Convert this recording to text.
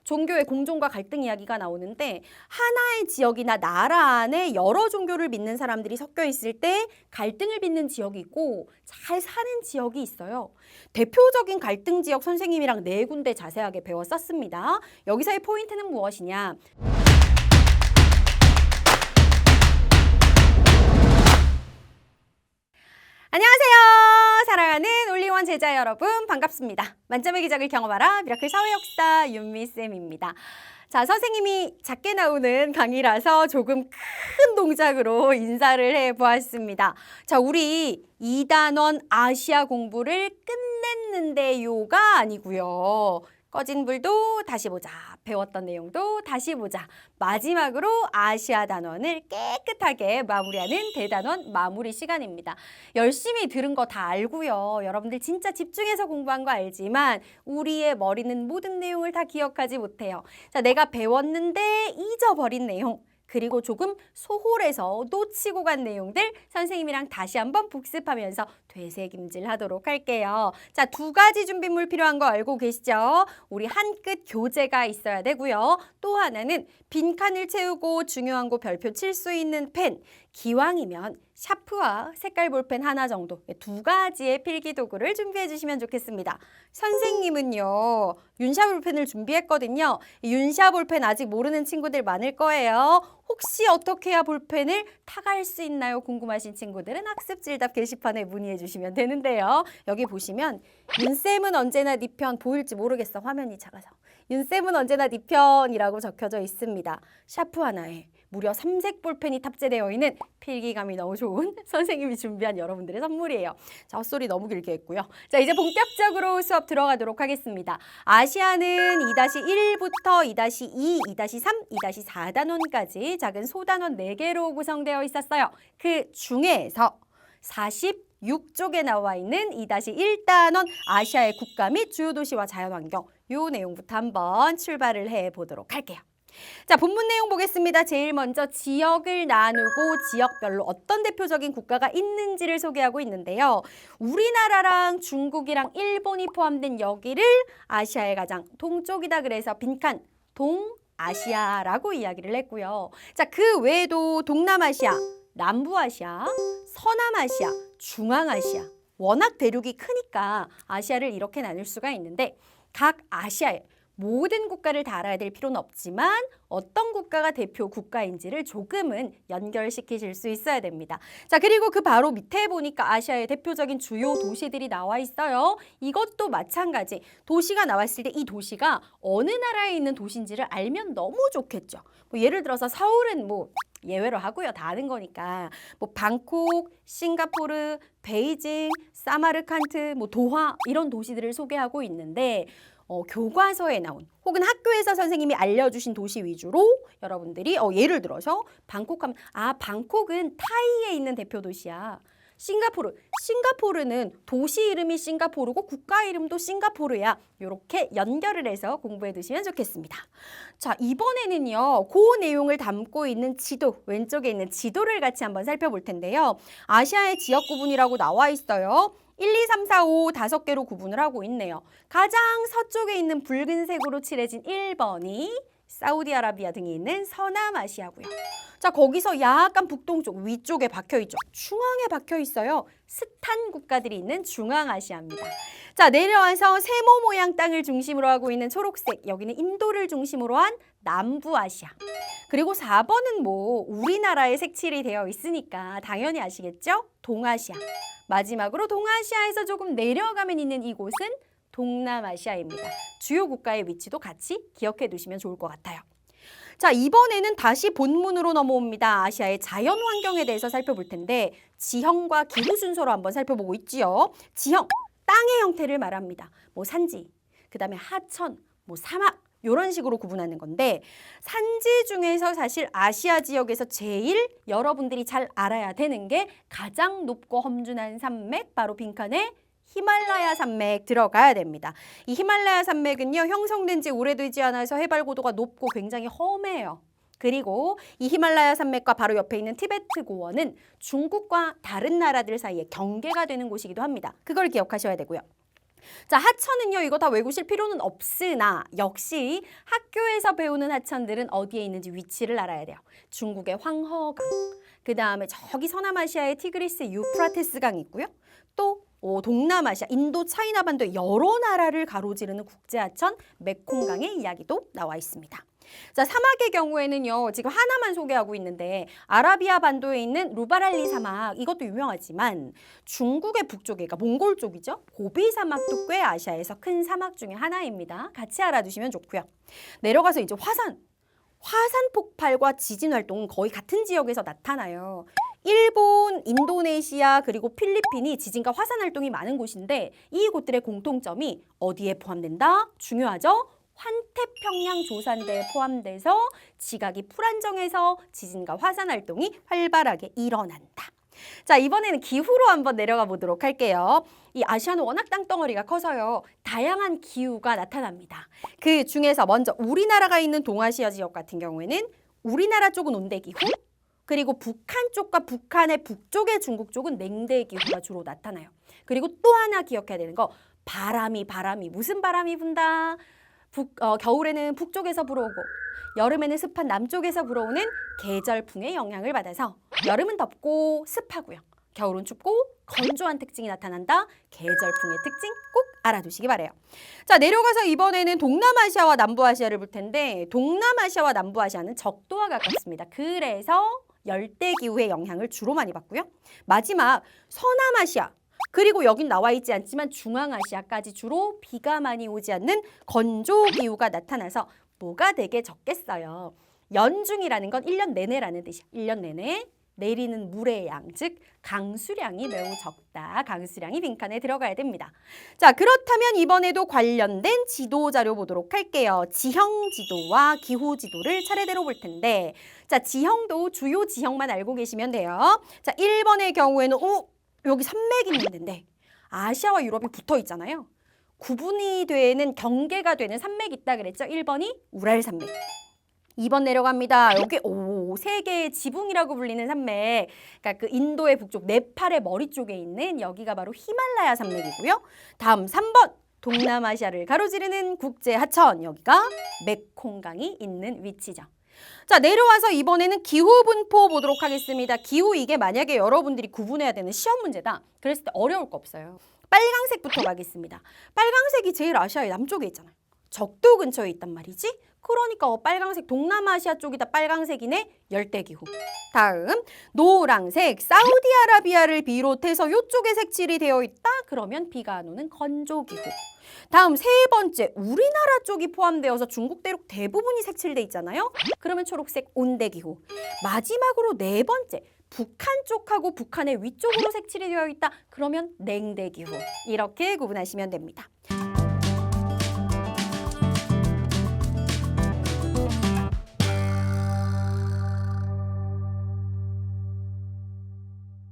종교의 공존과 갈등 이야기가 나오는데 하나의 지역이나 나라 안에 여러 종교를 믿는 사람들이 섞여 있을 때 갈등을 빚는 지역이 있고 잘 사는 지역이 있어요. 대표적인 갈등 지역 선생님이랑 4군데 자세하게 배웠었습니다. 여기서의 포인트는 무엇이냐? 안녕하세요. 사랑하는 올리원 제자 여러분 반갑습니다. 만점의 기적을 경험하라 미라클 사회역사 윤미쌤입니다. 자, 선생님이 작게 나오는 강의라서 조금 큰 동작으로 인사를 해보았습니다. 자, 우리 2단원 아시아 공부를 끝냈는데요가 아니고요. 꺼진 불도 다시 보자. 배웠던 내용도 다시 보자. 마지막으로 아시아 단원을 깨끗하게 마무리하는 대단원 마무리 시간입니다. 열심히 들은 거 다 알고요. 여러분들 진짜 집중해서 공부한 거 알지만 우리의 머리는 모든 내용을 다 기억하지 못해요. 자, 내가 배웠는데 잊어버린 내용. 그리고 조금 소홀해서 놓치고 간 내용들 선생님이랑 다시 한번 복습하면서 되새김질 하도록 할게요. 자, 2가지 준비물 필요한 거 알고 계시죠? 우리 한 끗 교재가 있어야 되고요. 또 하나는 빈칸을 채우고 중요한 거 별표 칠 수 있는 펜. 기왕이면 샤프와 색깔 볼펜 하나 정도 2가지의 필기도구를 준비해 주시면 좋겠습니다. 선생님은요 윤샤 볼펜을 준비했거든요. 윤샤 볼펜 아직 모르는 친구들 많을 거예요. 혹시 어떻게 해야 볼펜을 타갈 수 있나요? 궁금하신 친구들은 학습질답 게시판에 문의해 주시면 되는데요. 여기 보시면 윤쌤은 언제나 네 편 보일지 모르겠어. 화면이 작아서. 윤쌤은 언제나 네 편이라고 적혀져 있습니다. 샤프 하나에 무려 3색 볼펜이 탑재되어 있는 필기감이 너무 좋은 선생님이 준비한 여러분들의 선물이에요. 자, 헛소리 너무 길게 했고요. 자, 이제 본격적으로 수업 들어가도록 하겠습니다. 아시아는 2-1부터 2-2, 2-3, 2-4단원까지 작은 소단원 4개로 구성되어 있었어요. 그 중에서 46쪽에 나와 있는 2-1단원 아시아의 국가 및 주요 도시와 자연환경 요 내용부터 한번 출발을 해보도록 할게요. 자, 본문 내용 보겠습니다. 제일 먼저 지역을 나누고 지역별로 어떤 대표적인 국가가 있는지를 소개하고 있는데요. 우리나라랑 중국이랑 일본이 포함된 여기를 아시아의 가장 동쪽이다 그래서 빈칸 동아시아라고 이야기를 했고요. 자, 그 외에도 동남아시아, 남부아시아, 서남아시아, 중앙아시아 워낙 대륙이 크니까 아시아를 이렇게 나눌 수가 있는데 각 아시아의 모든 국가를 다 알아야 될 필요는 없지만 어떤 국가가 대표 국가인지를 조금은 연결시키실 수 있어야 됩니다. 자, 그리고 그 바로 밑에 보니까 아시아의 대표적인 주요 도시들이 나와 있어요. 이것도 마찬가지. 도시가 나왔을 때 이 도시가 어느 나라에 있는 도시인지를 알면 너무 좋겠죠. 뭐 예를 들어서 서울은 뭐 예외로 하고요. 다 아는 거니까. 뭐 방콕, 싱가포르, 베이징, 사마르칸트, 뭐 도하 이런 도시들을 소개하고 있는데 교과서에 나온 혹은 학교에서 선생님이 알려주신 도시 위주로 여러분들이 예를 들어서 방콕하면 방콕은 타이에 있는 대표 도시야. 싱가포르는 도시 이름이 싱가포르고 국가 이름도 싱가포르야. 이렇게 연결을 해서 공부해 두시면 좋겠습니다. 자, 이번에는요. 그 내용을 담고 있는 지도, 왼쪽에 있는 지도를 같이 한번 살펴볼 텐데요. 아시아의 지역 구분이라고 나와 있어요. 1, 2, 3, 4, 5 5개로 구분을 하고 있네요. 가장 서쪽에 있는 붉은색으로 칠해진 1번이 사우디아라비아 등이 있는 서남아시아고요. 자, 거기서 약간 북동쪽 위쪽에 박혀있죠. 중앙에 박혀있어요. 스탄 국가들이 있는 중앙아시아입니다. 자, 내려와서 세모 모양 땅을 중심으로 하고 있는 초록색, 여기는 인도를 중심으로 한 남부아시아. 그리고 4번은 뭐 우리나라에 색칠이 되어 있으니까 당연히 아시겠죠? 동아시아. 마지막으로 동아시아에서 조금 내려가면 있는 이곳은 동남아시아입니다. 주요 국가의 위치도 같이 기억해 두시면 좋을 것 같아요. 자, 이번에는 다시 본문으로 넘어옵니다. 아시아의 자연 환경에 대해서 살펴볼 텐데 지형과 기후 순서로 한번 살펴보고 있지요. 지형, 땅의 형태를 말합니다. 뭐 산지, 그다음에 하천, 뭐 사막 이런 식으로 구분하는 건데 산지 중에서 사실 아시아 지역에서 제일 여러분들이 잘 알아야 되는 게 가장 높고 험준한 산맥, 바로 빈칸에 히말라야 산맥 들어가야 됩니다. 이 히말라야 산맥은요, 형성된 지 오래되지 않아서 해발 고도가 높고 굉장히 험해요. 그리고 이 히말라야 산맥과 바로 옆에 있는 티베트 고원은 중국과 다른 나라들 사이에 경계가 되는 곳이기도 합니다. 그걸 기억하셔야 되고요. 자, 하천은요, 이거 다 외우실 필요는 없으나 역시 학교에서 배우는 하천들은 어디에 있는지 위치를 알아야 돼요. 중국의 황허강, 그 다음에 저기 서남아시아의 티그리스 유프라테스 강이 있고요. 또 동남아시아, 인도, 차이나 반도의 여러 나라를 가로지르는 국제하천 메콩강의 이야기도 나와 있습니다. 자, 사막의 경우에는요, 지금 하나만 소개하고 있는데 아라비아 반도에 있는 루바랄리 사막, 이것도 유명하지만 중국의 북쪽에, 그러니까 몽골 쪽이죠. 고비 사막도 꽤 아시아에서 큰 사막 중에 하나입니다. 같이 알아두시면 좋고요. 내려가서 이제 화산 폭발과 지진 활동은 거의 같은 지역에서 나타나요. 일본, 인도네시아, 그리고 필리핀이 지진과 화산 활동이 많은 곳인데 이곳들의 공통점이 어디에 포함된다? 중요하죠? 환태평양 조산대에 포함돼서 지각이 불안정해서 지진과 화산 활동이 활발하게 일어난다. 자, 이번에는 기후로 한번 내려가 보도록 할게요. 이 아시아는 워낙 땅덩어리가 커서요. 다양한 기후가 나타납니다. 그 중에서 먼저 우리나라가 있는 동아시아 지역 같은 경우에는 우리나라 쪽은 온대기후, 그리고 북한 쪽과 북한의 북쪽의 중국 쪽은 냉대기후가 주로 나타나요. 그리고 또 하나 기억해야 되는 거, 바람이 무슨 바람이 분다? 겨울에는 북쪽에서 불어오고 여름에는 습한 남쪽에서 불어오는 계절풍의 영향을 받아서 여름은 덥고 습하고요. 겨울은 춥고 건조한 특징이 나타난다. 계절풍의 특징 꼭 알아두시기 바래요. 자, 내려가서 이번에는 동남아시아와 남부아시아를 볼 텐데 동남아시아와 남부아시아는 적도와 가깝습니다. 그래서 열대기후의 영향을 주로 많이 받고요. 마지막 서남아시아, 그리고 여긴 나와 있지 않지만 중앙아시아까지 주로 비가 많이 오지 않는 건조기후가 나타나서 뭐가 되게 적겠어요. 연중이라는 건 1년 내내라는 뜻이야. 1년 내내 내리는 물의 양, 즉 강수량이 매우 적다. 강수량이 빈칸에 들어가야 됩니다. 자, 그렇다면 이번에도 관련된 지도 자료 보도록 할게요. 지형 지도와 기후 지도를 차례대로 볼 텐데, 자, 지형도 주요 지형만 알고 계시면 돼요. 자, 1번의 경우에는 여기 산맥이 있는데 아시아와 유럽이 붙어 있잖아요. 구분이 되는 경계가 되는 산맥이 있다 그랬죠. 1번이 우랄산맥. 2번 내려갑니다. 여기 세계의 지붕이라고 불리는 산맥. 그러니까 그 인도의 북쪽 네팔의 머리 쪽에 있는 여기가 바로 히말라야 산맥이고요. 다음 3번 동남아시아를 가로지르는 국제 하천. 여기가 메콩강이 있는 위치죠. 자, 내려와서 이번에는 기후 분포 보도록 하겠습니다. 기후 이게 만약에 여러분들이 구분해야 되는 시험 문제다. 그랬을 때 어려울 거 없어요. 빨강색부터 가겠습니다. 빨강색이 제일 아시아의 남쪽에 있잖아요. 적도 근처에 있단 말이지. 그러니까 빨강색 동남아시아 쪽이다 빨강색이네. 열대기후. 다음 노랑색 사우디아라비아를 비롯해서 이쪽에 색칠이 되어 있다. 그러면 비가 안 오는 건조기후. 다음 세 번째 우리나라 쪽이 포함되어서 중국 대륙 대부분이 색칠돼 있잖아요. 그러면 초록색 온대기후. 마지막으로 네 번째 북한 쪽하고 북한의 위쪽으로 색칠이 되어 있다. 그러면 냉대기후. 이렇게 구분하시면 됩니다.